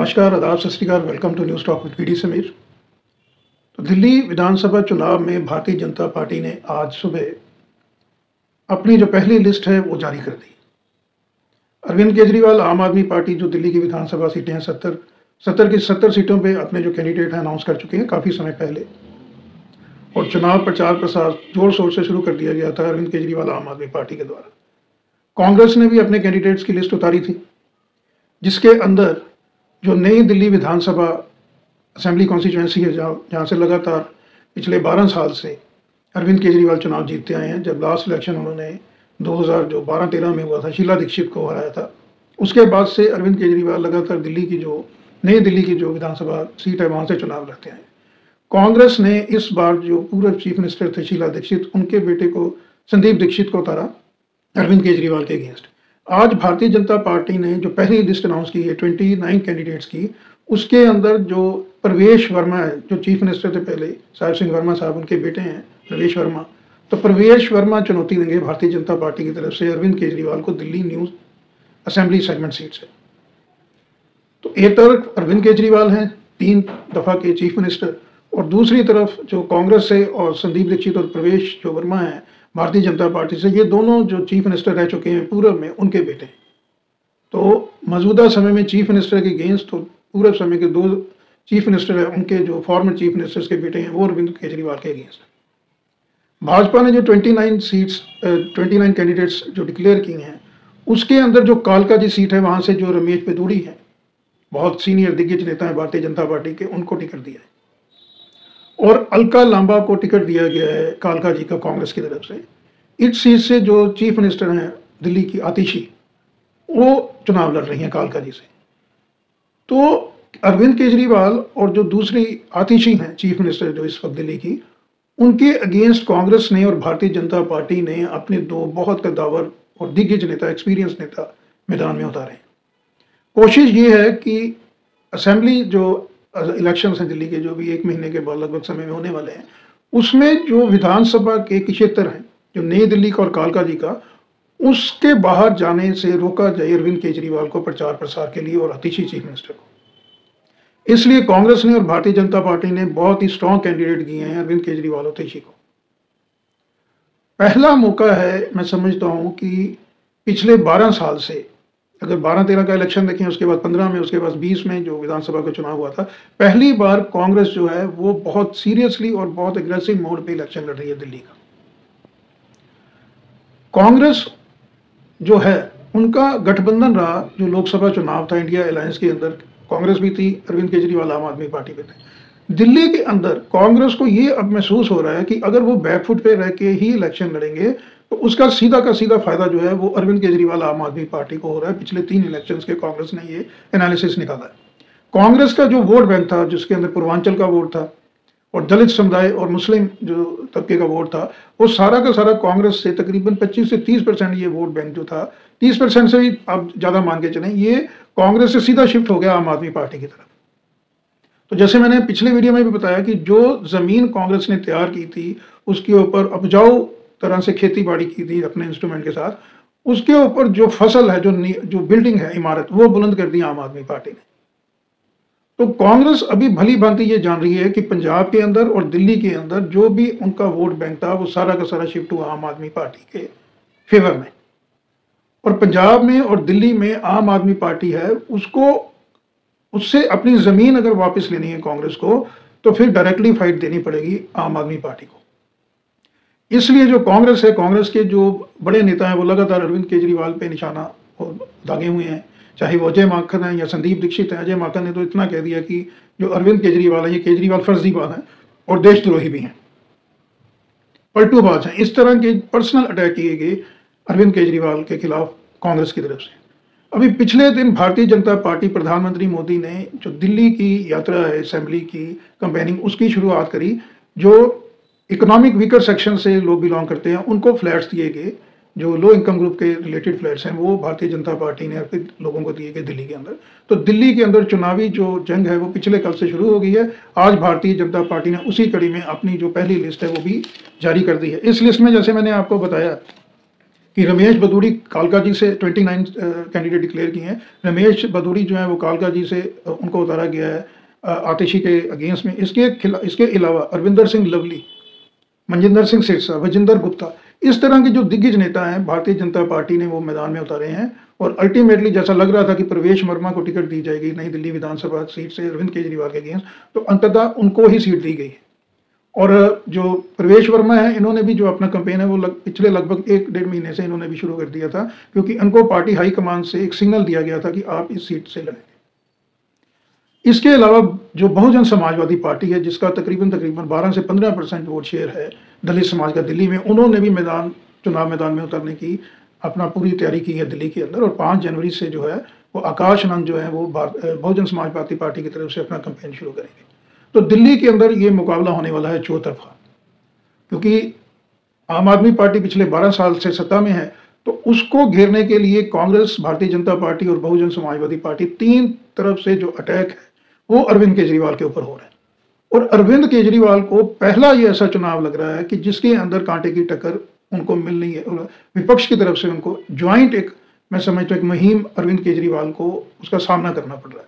नमस्कार, आदाब, सत श्री अकाल। Welcome to news talk with PD Sameer. तो दिल्ली विधानसभा चुनाव में भारतीय जनता पार्टी ने आज सुबह अपनी जो पहली लिस्ट है वो जारी कर दी। अरविंद केजरीवाल आम आदमी पार्टी जो दिल्ली की विधानसभा सीटें हैं 70 की 70 सीटों पे अपने जो कैंडिडेट हैं अनाउंस कर चुके हैं काफ़ी समय पहले, और चुनाव प्रचार प्रसार जोर शोर से शुरू कर दिया गया था अरविंद केजरीवाल आम आदमी पार्टी के द्वारा। कांग्रेस ने भी अपने कैंडिडेट्स की लिस्ट उतारी थी, जिसके अंदर जो नई दिल्ली विधानसभा असेंबली कॉन्स्टिट्यूएंसी है जहाँ से लगातार पिछले 12 साल से अरविंद केजरीवाल चुनाव जीतते आए हैं। जब लास्ट इलेक्शन उन्होंने 2012-13 में हुआ था, शीला दीक्षित को हराया था, उसके बाद से अरविंद केजरीवाल लगातार नई दिल्ली की जो विधानसभा सीट है वहाँ से चुनाव लड़ते हैं। कांग्रेस ने इस बार जो पूर्व चीफ मिनिस्टर थे शीला दीक्षित, उनके बेटे को संदीप दीक्षित को उतारा अरविंद केजरीवाल के अगेंस्ट। आज भारतीय जनता पार्टी ने जो पहली लिस्ट अनाउंस की है 29 कैंडिडेट्स की, उसके अंदर जो प्रवेश वर्मा है, जो चीफ मिनिस्टर थे पहले साहिब सिंह वर्मा साहब, उनके बेटे हैं प्रवेश वर्मा। तो प्रवेश वर्मा चुनौती देंगे भारतीय जनता पार्टी की तरफ से अरविंद केजरीवाल को Delhi new assembly segment seat से। तो एक तरफ अरविंद केजरीवाल हैं 3 दफा के चीफ मिनिस्टर, और दूसरी तरफ जो कांग्रेस से और संदीप दीक्षित और प्रवेश जो वर्मा है भारतीय जनता पार्टी से, ये दोनों जो चीफ मिनिस्टर रह चुके हैं पूर्व में, उनके बेटे। तो मौजूदा समय में चीफ मिनिस्टर के अगेंस्ट तो पूर्व समय के 2 चीफ मिनिस्टर हैं, उनके जो फॉर्मर चीफ मिनिस्टर्स के बेटे हैं वो अरविंद केजरीवाल के अगेंस्ट। भाजपा ने जो 29 कैंडिडेट्स जो डिक्लेयर की हैं, उसके अंदर जो कालका जी सीट है वहाँ से जो रमेश बेदूड़ी हैं, बहुत सीनियर दिग्गज नेता है भारतीय जनता पार्टी के, उनको टिकट दिया है। और अलका लांबा को टिकट दिया गया है कालका जी का कांग्रेस की तरफ से। इस सीट से जो चीफ मिनिस्टर हैं दिल्ली की आतिशी, वो चुनाव लड़ रही हैं कालका जी से। तो अरविंद केजरीवाल और जो दूसरी आतिशी हैं चीफ मिनिस्टर जो इस वक्त दिल्ली की, उनके अगेंस्ट कांग्रेस ने और भारतीय जनता पार्टी ने अपने 2 बहुत कद्दावर और दिग्गज नेता, एक्सपीरियंस नेता मैदान में उतारे। कोशिश ये है कि असेंबली जो इलेक्शंस हैं दिल्ली के, जो भी 1 महीने के बाद लगभग समय में होने वाले हैं, उसमें जो विधानसभा के क्षेत्र हैं जो नई दिल्ली का और कालका जी का, उसके बाहर जाने से रोका जाए अरविंद केजरीवाल को प्रचार प्रसार के लिए और आतिशी चीफ मिनिस्टर को। इसलिए कांग्रेस ने और भारतीय जनता पार्टी ने बहुत ही स्ट्रॉन्ग कैंडिडेट दिए हैं अरविंद केजरीवाल और आतिशी को। पहला मौका है, मैं समझता हूं कि पिछले 12 साल से, अगर 12-13 का इलेक्शन देखें, उसके बाद 15 में, उसके बाद 20 में जो विधानसभा का चुनाव हुआ था, पहली बार कांग्रेस जो है वो बहुत सीरियसली और बहुत एग्रेसिव मोड पे इलेक्शन लड़ रही है दिल्ली का। कांग्रेस जो है उनका गठबंधन रहा जो लोकसभा चुनाव था इंडिया अलायंस के अंदर, कांग्रेस भी थी, अरविंद केजरीवाल आम आदमी पार्टी पे थे। दिल्ली के अंदर कांग्रेस को ये अब महसूस हो रहा है कि अगर वो बैकफुट पे रह के ही इलेक्शन लड़ेंगे तो उसका सीधा का सीधा फायदा जो है वो अरविंद केजरीवाल आम आदमी पार्टी को हो रहा है। पिछले 3 इलेक्शंस के कांग्रेस ने ये एनालिसिस निकाला है। कांग्रेस का जो वोट बैंक था, जिसके अंदर पूर्वांचल का वोट था और दलित समुदाय और मुस्लिम जो तबके का वोट था, वो सारा का सारा कांग्रेस से तकरीबन 25 से 30% ये वोट बैंक जो था, 30% से भी आप ज़्यादा मान के चलें, ये कांग्रेस से सीधा शिफ्ट हो गया आम आदमी पार्टी की तरफ। तो जैसे मैंने पिछले वीडियो में भी बताया कि जो ज़मीन कांग्रेस ने तैयार की थी, उसके ऊपर उपजाऊ तरह से खेती बाड़ी की थी अपने इंस्ट्रूमेंट के साथ, उसके ऊपर जो फसल है, जो बिल्डिंग है, इमारत, वो बुलंद कर दी आम आदमी पार्टी ने। तो कांग्रेस अभी भली भांति ये जान रही है कि पंजाब के अंदर और दिल्ली के अंदर जो भी उनका वोट बैंक था वो सारा का सारा शिफ्ट हुआ आम आदमी पार्टी के फेवर में। और पंजाब में और दिल्ली में आम आदमी पार्टी है, उससे अपनी जमीन अगर वापस लेनी है कांग्रेस को, तो फिर डायरेक्टली फाइट देनी पड़ेगी आम आदमी पार्टी को। इसलिए जो कांग्रेस है, कांग्रेस के जो बड़े नेता हैं वो लगातार अरविंद केजरीवाल पे निशाना दागे हुए हैं, चाहे वो अजय माकन है या संदीप दीक्षित है। अजय माकन ने तो इतना कह दिया कि जो अरविंद केजरीवाल है, ये केजरीवाल फर्जीबाज हैं और देशद्रोही भी हैं, पलटूबाज हैं। इस तरह के पर्सनल अटैक किए गए अरविंद केजरीवाल के खिलाफ कांग्रेस की तरफ से। अभी पिछले दिन भारतीय जनता पार्टी, प्रधानमंत्री मोदी ने जो दिल्ली की यात्रा है, असेंबली की कैंपेनिंग, उसकी शुरुआत करी। जो इकोनॉमिक वीकर सेक्शन से लोग बिलोंग करते हैं उनको फ्लैट्स दिए गए, जो लो इनकम ग्रुप के रिलेटेड फ्लैट्स हैं वो भारतीय जनता पार्टी ने अपने लोगों को दिए गए दिल्ली के अंदर। तो दिल्ली के अंदर चुनावी जो जंग है वो पिछले कल से शुरू हो गई है। आज भारतीय जनता पार्टी ने उसी कड़ी में अपनी जो पहली लिस्ट है वो भी जारी कर दी है। इस लिस्ट में जैसे मैंने आपको बताया कि रमेश बदूड़ी कालका जी से 29 कैंडिडेट डिक्लेयर किए हैं। रमेश बदूड़ी जो है वो कालका जी से उनको उतारा गया है आतिशी के अगेंस्ट में। इसके अलावा अरविंदर सिंह लवली, मनजिंदर सिंह सिरसा, वजिंदर गुप्ता, इस तरह के जो दिग्गज नेता हैं भारतीय जनता पार्टी ने वो मैदान में उतारे हैं। और अल्टीमेटली जैसा लग रहा था कि प्रवेश वर्मा को टिकट दी जाएगी नई दिल्ली विधानसभा सीट से अरविंद केजरीवाल के अगेंस्ट, तो अंततः उनको ही सीट दी गई है। और जो प्रवेश वर्मा है, इन्होंने भी जो अपना कैंपेन है वो पिछले लगभग 1-1.5 महीने से इन्होंने भी शुरू कर दिया था, क्योंकि इनको पार्टी हाईकमान से एक सिग्नल दिया गया था कि आप इस सीट से लड़ेंगे। इसके अलावा जो बहुजन समाजवादी पार्टी है, जिसका तकरीबन 12 से 15% वोट शेयर है दलित समाज का दिल्ली में, उन्होंने भी चुनाव मैदान में उतरने की अपना पूरी तैयारी की है दिल्ली के अंदर। और 5 जनवरी से जो है वो आकाश आनंद जो है वो बहुजन समाजवादी पार्टी की तरफ से अपना कैंपेन शुरू करेंगे। तो दिल्ली के अंदर ये मुकाबला होने वाला है चौतरफा, क्योंकि आम आदमी पार्टी पिछले 12 साल से सत्ता में है, तो उसको घेरने के लिए कांग्रेस, भारतीय जनता पार्टी और बहुजन समाजवादी पार्टी, 3 तरफ से जो अटैक है वो अरविंद केजरीवाल के ऊपर हो रहा है। और अरविंद केजरीवाल को पहला ये ऐसा चुनाव लग रहा है कि जिसके अंदर कांटे की टक्कर उनको मिल रही है। विपक्ष की तरफ से उनको ज्वाइंट एक, मैं समझता हूँ, एक मुहिम अरविंद केजरीवाल को उसका सामना करना पड़ रहा है,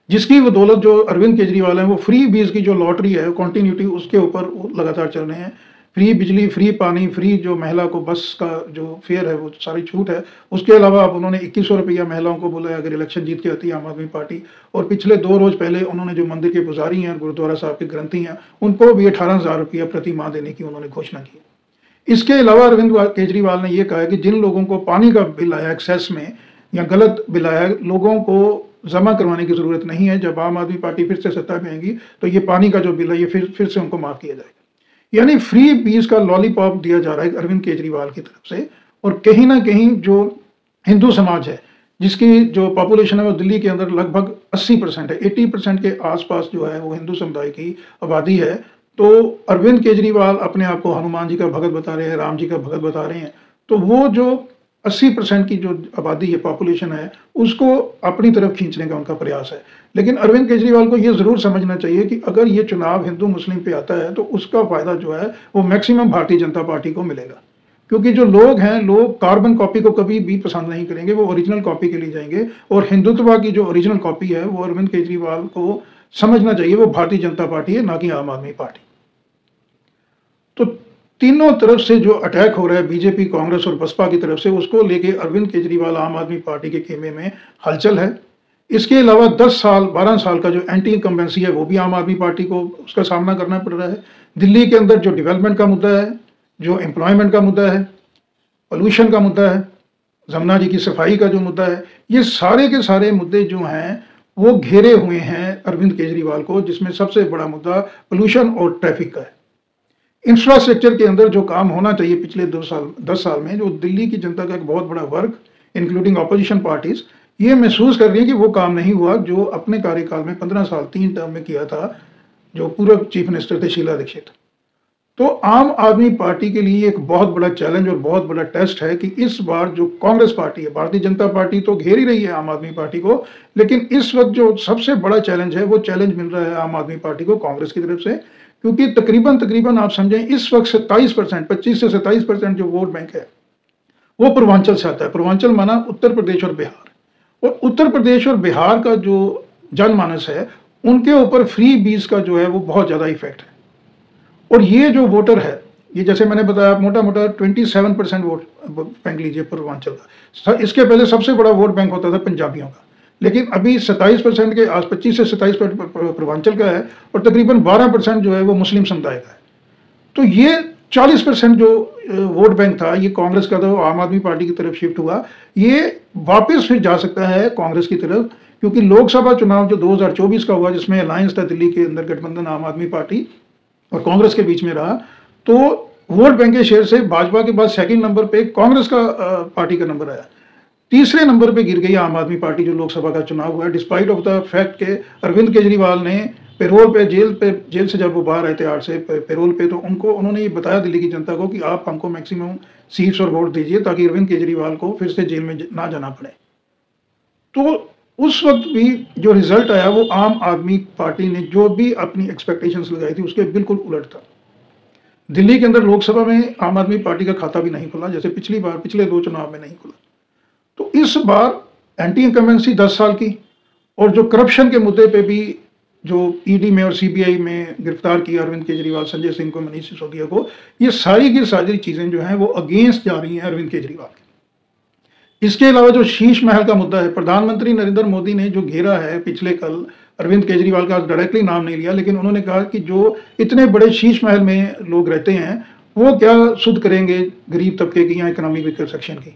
जिसकी बदौलत जो अरविंद केजरीवाल है वो फ्री बीज की जो लॉटरी है, कॉन्टिन्यूटी, उसके ऊपर लगातार चल रहे हैं। फ्री बिजली, फ्री पानी, फ्री जो महिला को बस का जो फेयर है वो सारी छूट है। उसके अलावा अब उन्होंने 2100 रुपया महिलाओं को बोला है अगर इलेक्शन जीत के आती है आम आदमी पार्टी। और पिछले 2 रोज पहले उन्होंने जो मंदिर के पुजारी हैं, गुरुद्वारा साहब के ग्रंथी हैं, उनको भी 18,000 रुपया प्रति माह देने की उन्होंने घोषणा की। इसके अलावा अरविंद केजरीवाल ने यह कहा है कि जिन लोगों को पानी का बिल आया एक्सेस में या गलत बिल आया, लोगों को जमा करवाने की जरूरत नहीं है। जब आम आदमी पार्टी फिर से सत्ता में आएगी तो ये पानी का जो बिल है ये फिर से उनको माफ किया जाएगा। यानी फ्री बीज का लॉलीपॉप दिया जा रहा है अरविंद केजरीवाल की तरफ से। और कहीं ना कहीं जो हिंदू समाज है, जिसकी जो पॉपुलेशन है वो दिल्ली के अंदर लगभग 80% है, 80% के आसपास जो है वो हिंदू समुदाय की आबादी है। तो अरविंद केजरीवाल अपने आप को हनुमान जी का भगत बता रहे हैं, राम जी का भगत बता रहे हैं, तो वो जो 80% की जो आबादी है, पॉपुलेशन है, उसको अपनी तरफ खींचने का उनका प्रयास है। लेकिन अरविंद केजरीवाल को ये जरूर समझना चाहिए कि अगर ये चुनाव हिंदू मुस्लिम पे आता है तो उसका फायदा जो है वो मैक्सिमम भारतीय जनता पार्टी को मिलेगा, क्योंकि जो लोग हैं, लोग कार्बन कॉपी को कभी भी पसंद नहीं करेंगे, वो ओरिजिनल कॉपी के लिए जाएंगे। और हिंदुत्व की जो ओरिजिनल कॉपी है वो अरविंद केजरीवाल को समझना चाहिए वो भारतीय जनता पार्टी है, ना कि आम आदमी पार्टी। तो तीनों तरफ से जो अटैक हो रहा है बीजेपी, कांग्रेस और बसपा की तरफ से, उसको लेके अरविंद केजरीवाल आम आदमी पार्टी के खेमे में हलचल है। इसके अलावा 12 साल का जो एंटी इनकम्बेंसी है वो भी आम आदमी पार्टी को उसका सामना करना पड़ रहा है। दिल्ली के अंदर जो डेवलपमेंट का मुद्दा है, जो एम्प्लॉयमेंट का मुद्दा है, पोल्यूशन का मुद्दा है, जमुना जी की सफाई का जो मुद्दा है, ये सारे के सारे मुद्दे जो हैं वो घेरे हुए हैं अरविंद केजरीवाल को, जिसमें सबसे बड़ा मुद्दा पोल्यूशन और ट्रैफिक का है। इंफ्रास्ट्रक्चर के अंदर जो काम होना चाहिए पिछले 10 साल में, जो दिल्ली की जनता का एक बहुत बड़ा वर्ग इंक्लूडिंग ऑपोजिशन पार्टीज ये महसूस कर रही है कि वो काम नहीं हुआ जो अपने कार्यकाल में 15 साल 3 टर्म में किया था जो पूर्व चीफ मिनिस्टर थे शीला दीक्षित। तो आम आदमी पार्टी के लिए एक बहुत बड़ा चैलेंज और बहुत बड़ा टेस्ट है कि इस बार जो कांग्रेस पार्टी है, भारतीय जनता पार्टी तो घेर ही रही है आम आदमी पार्टी को, लेकिन इस वक्त जो सबसे बड़ा चैलेंज है वो चैलेंज मिल रहा है आम आदमी पार्टी को कांग्रेस की तरफ से, क्योंकि तकरीबन आप समझें इस वक्त 27%, 25 से 27% जो वोट बैंक है वो पूर्वांचल से आता है। पूर्वांचल माना उत्तर प्रदेश और बिहार, और उत्तर प्रदेश और बिहार का जो जनमानस है उनके ऊपर फ्री बीज का जो है वो बहुत ज़्यादा इफेक्ट है। और ये जो वोटर है, ये जैसे मैंने बताया मोटा मोटा 27% वोट बैंक लीजिए पूर्वांचल का। इसके पहले सबसे बड़ा वोट बैंक होता था पंजाबियों का, लेकिन अभी 27% के 25 से 27% पूर्वांचल का है और तकरीबन 12% जो है वो मुस्लिम समुदाय का है। तो ये 40% जो वोट बैंक था ये कांग्रेस का था, वो आम आदमी पार्टी की तरफ शिफ्ट हुआ। ये वापस फिर जा सकता है कांग्रेस की तरफ, क्योंकि लोकसभा चुनाव जो 2024 का हुआ जिसमें अलायंस था दिल्ली के अंदर, गठबंधन आम आदमी पार्टी और कांग्रेस के बीच में रहा, तो वोट बैंक के शेयर से भाजपा के बाद सेकंड नंबर पे कांग्रेस का पार्टी का नंबर आया, तीसरे नंबर पे गिर गई आम आदमी पार्टी जो लोकसभा का चुनाव हुआ, डिस्पाइट ऑफ द फैक्ट के अरविंद केजरीवाल ने पेरोल पे जेल से जब वो बाहर आए थे 8 से पेरोल पे, तो उन्होंने ये बताया दिल्ली की जनता को कि आप हमको मैक्सिमम सीट्स और वोट दीजिए ताकि अरविंद केजरीवाल को फिर से जेल में ना जाना पड़े। तो उस वक्त भी जो रिजल्ट आया वो आम आदमी पार्टी ने जो भी अपनी एक्सपेक्टेशंस लगाई थी उसके बिल्कुल उलट था। दिल्ली के अंदर लोकसभा में आम आदमी पार्टी का खाता भी नहीं खुला, जैसे पिछली बार पिछले 2 चुनाव में नहीं खुला। तो इस बार एंटी इनकम्बेंसी 10 साल की, और जो करप्शन के मुद्दे पे भी जो ईडी में और सीबीआई में गिरफ्तार किया अरविंद केजरीवाल, संजय सिंह को, मनीष सिसोदिया को, ये सारी की सारी चीजें जो हैं वो अगेंस्ट जा रही हैं अरविंद केजरीवाल के। इसके अलावा जो शीश महल का मुद्दा है, प्रधानमंत्री नरेंद्र मोदी ने जो घेरा है पिछले कल अरविंद केजरीवाल का, डायरेक्टली नाम नहीं लिया, लेकिन उन्होंने कहा कि जो इतने बड़े शीश महल में लोग रहते हैं वो क्या सुध करेंगे गरीब तबके की या इकोनॉमिक वीकर सेक्शन की।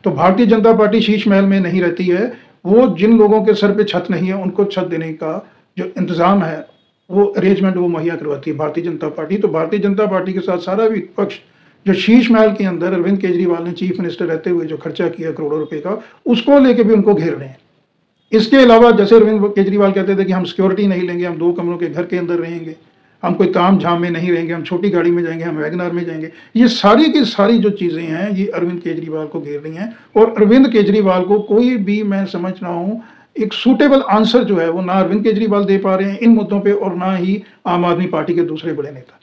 तो भारतीय जनता पार्टी शीश महल में नहीं रहती है, वो जिन लोगों के सर पे छत नहीं है उनको छत देने का जो इंतजाम है, वो अरेंजमेंट वो मुहैया करवाती है भारतीय जनता पार्टी। तो भारतीय जनता पार्टी के साथ सारा विपक्ष जो शीश महल के अंदर अरविंद केजरीवाल ने चीफ मिनिस्टर रहते हुए जो खर्चा किया करोड़ों रुपए का, उसको लेके भी उनको घेर रहे हैं। इसके अलावा जैसे अरविंद केजरीवाल कहते थे कि हम सिक्योरिटी नहीं लेंगे, हम 2 कमरों के घर के अंदर रहेंगे, हम कोई ताम झाम में नहीं रहेंगे, हम छोटी गाड़ी में जाएंगे, हम वैगनआर में जाएंगे, ये सारी की सारी जो चीजें हैं ये अरविंद केजरीवाल को घेर रही हैं। और अरविंद केजरीवाल को कोई भी, मैं समझ रहा हूँ, एक सूटेबल आंसर जो है वो ना अरविंद केजरीवाल दे पा रहे हैं इन मुद्दों पे, और ना ही आम आदमी पार्टी के दूसरे बड़े नेता।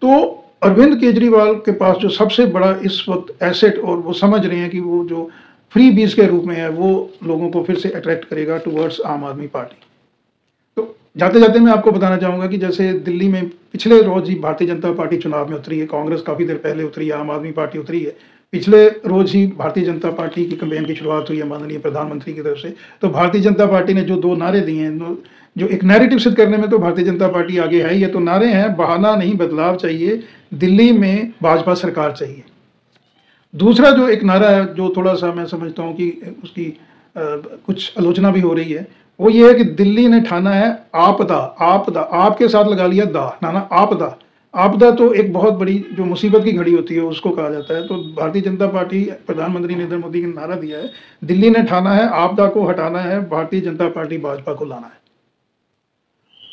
तो अरविंद केजरीवाल के पास जो सबसे बड़ा इस वक्त एसेट, और वो समझ रहे हैं कि वो जो फ्री बीज के रूप में है वो लोगों को फिर से अट्रैक्ट करेगा टुवर्ड्स आम आदमी पार्टी। तो जाते जाते मैं आपको बताना चाहूंगा कि जैसे दिल्ली में पिछले रोज ही भारतीय जनता पार्टी चुनाव में उतरी है, कांग्रेस काफी देर पहले उतरी है, आम आदमी पार्टी उतरी है, पिछले रोज ही भारतीय जनता पार्टी की कैंपेन की शुरुआत हुई है माननीय प्रधानमंत्री की तरफ से। तो भारतीय जनता पार्टी ने जो 2 नारे दिए हैं, जो एक नैरेटिव सिद्ध करने में तो भारतीय जनता पार्टी आगे है। ये तो नारे हैं, बहाना नहीं बदलाव चाहिए, दिल्ली में भाजपा सरकार चाहिए। दूसरा जो एक नारा है जो थोड़ा सा मैं समझता हूँ कि उसकी कुछ आलोचना भी हो रही है, वो ये है कि दिल्ली ने ठाना है आपदा, आपदा आपके साथ लगा लिया दा, नाना आपदा। आपदा तो एक बहुत बड़ी जो मुसीबत की घड़ी होती है उसको कहा जाता है। तो भारतीय जनता पार्टी, प्रधानमंत्री नरेंद्र मोदी ने नारा दिया है, दिल्ली ने ठाना है आपदा को हटाना है, भारतीय जनता पार्टी भाजपा को लाना है।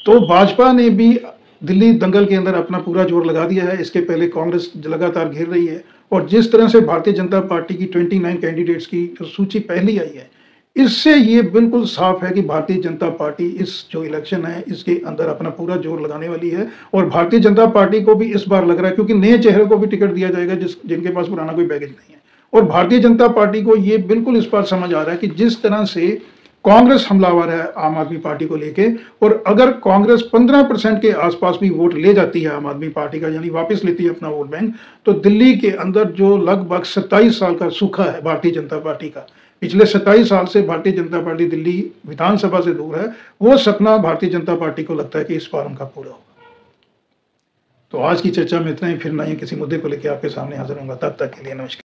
तो भाजपा ने भी दिल्ली दंगल के अंदर अपना पूरा जोर लगा दिया है। इसके पहले कांग्रेस लगातार घेर रही है, और जिस तरह से भारतीय जनता पार्टी की 29 कैंडिडेट्स की जो सूची पहली आई है, इससे ये बिल्कुल साफ है कि भारतीय जनता पार्टी इस जो इलेक्शन है इसके अंदर अपना पूरा जोर लगाने वाली है। और भारतीय जनता पार्टी को भी इस बार लग रहा है, क्योंकि नए चेहरे को भी टिकट दिया जाएगा जिनके पास पुराना कोई बैगेज नहीं है। और भारतीय जनता पार्टी को ये बिल्कुल इस बार समझ आ रहा है कि जिस तरह से कांग्रेस हमलावर है आम आदमी पार्टी को लेके, और अगर कांग्रेस 15% के आसपास भी वोट ले जाती है आम आदमी पार्टी का, यानी वापस लेती है अपना वोट बैंक, तो दिल्ली के अंदर जो लगभग 27 साल का सूखा है भारतीय जनता पार्टी का, पिछले 27 साल से भारतीय जनता पार्टी दिल्ली विधानसभा से दूर है, वो सपना भारतीय जनता पार्टी को लगता है कि इस बार उनका पूरा होगा। तो आज की चर्चा में इतना ही, फिर नए किसी मुद्दे को लेकर आपके सामने हाजिर होऊंगा। तब तक के लिए नमस्कार।